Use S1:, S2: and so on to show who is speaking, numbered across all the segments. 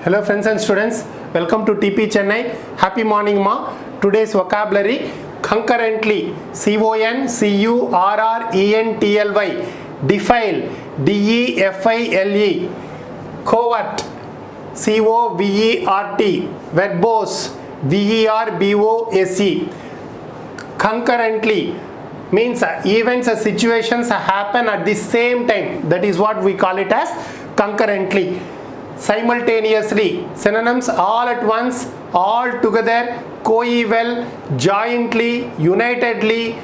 S1: Hello friends and students, welcome to TP Chennai. Happy morning ma. Today's vocabulary: concurrently, CONCURRENTLY, defile, DEFILE, covert, COVERT, verbose, VERBOSE. Concurrently means events or situations happen at the same time. That is what we call it as concurrently. Simultaneously, synonyms: all at once, all together, coeval, jointly, unitedly,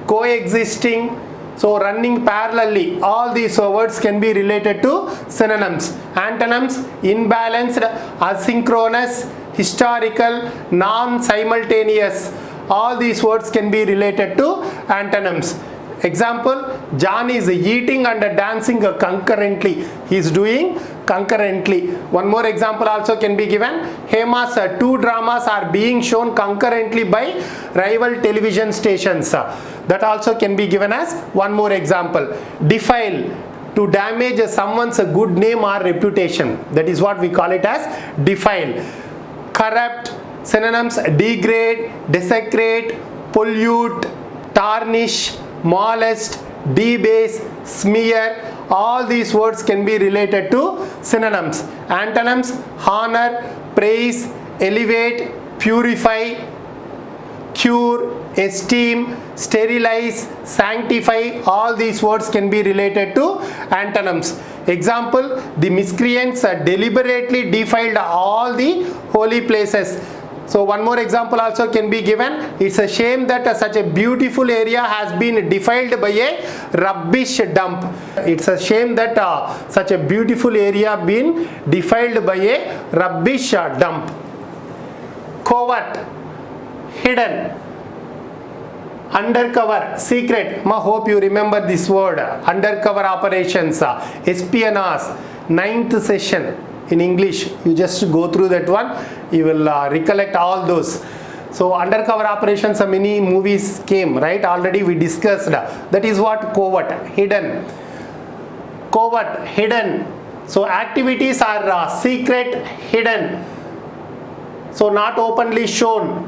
S1: coexisting, so running parallelly. All these words can be related to synonyms. Antonyms: imbalanced, asynchronous, historical, non-simultaneous. All these words can be related to antonyms. Example: John is eating and dancing concurrently. He is doing concurrently. One more example also can be given. Hema's two dramas are being shown concurrently by rival television stations. That also can be given as one more example. Defile, to damage someone's good name or reputation. That is what we call it as defile. Corrupt, synonyms: degrade, desecrate, pollute, tarnish, molest, debase, smear. All these words can be related to synonyms. Antonyms: honor, praise, elevate, purify, cure, esteem, sterilize, sanctify. All these words can be related to antonyms. Example: the miscreants deliberately defiled all the holy places. So one more example also can be given. It's a shame that such a beautiful area has been defiled by a rubbish dump. It's a shame that such a beautiful area been defiled by a rubbish dump. Covert, hidden, undercover, secret. I hope you remember this word. Undercover operations, espionage, 9th session in English. You just go through that one, you will recollect all those. So undercover operations, many movies came, right? Already we discussed. That is what covert, hidden. Covert, hidden. So activities are secret, hidden, so not openly shown.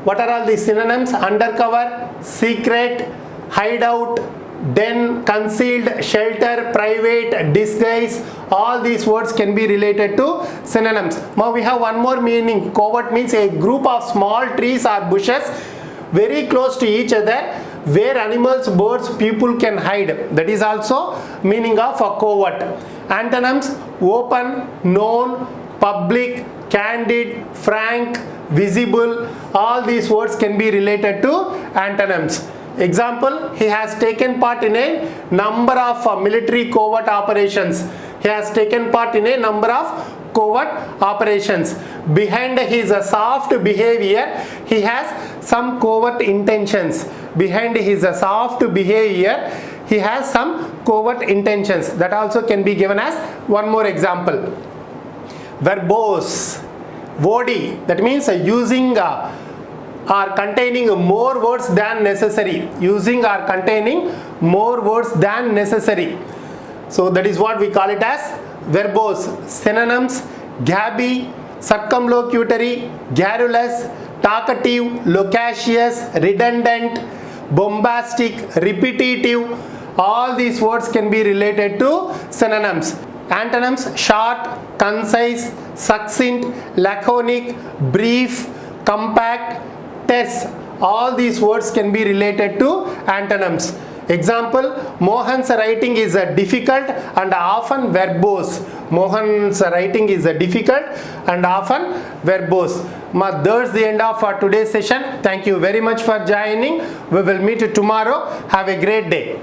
S1: What are all the synonyms? Undercover, secret, hideout, den, concealed, shelter, private, disguise. All these words can be related to synonyms. Now we have one more meaning. Covert means a group of small trees or bushes very close to each other where animals, birds, people can hide. That is also meaning of a covert. Antonyms: open, known, public, candid, frank, visible. All these words can be related to antonyms. Example: he has taken part in a number of military covert operations. He has taken part in a number of covert operations. Behind his soft behavior, he has some covert intentions. Behind his soft behavior, he has some covert intentions. That also can be given as one more example. Verbose, wordy. That means using are containing more words than necessary. Using or containing more words than necessary. So that is what we call it as verbose. Synonyms: gabby, circumlocutory, garrulous, talkative, loquacious, redundant, bombastic, repetitive. All these words can be related to synonyms. Antonyms: short, concise, succinct, laconic, brief, compact, terse. All these words can be related to antonyms. Example: Mohan's writing is difficult and often verbose. Mohan's writing is difficult and often verbose. That's the end of today's session. Thank you very much for joining. We will meet tomorrow. Have a great day.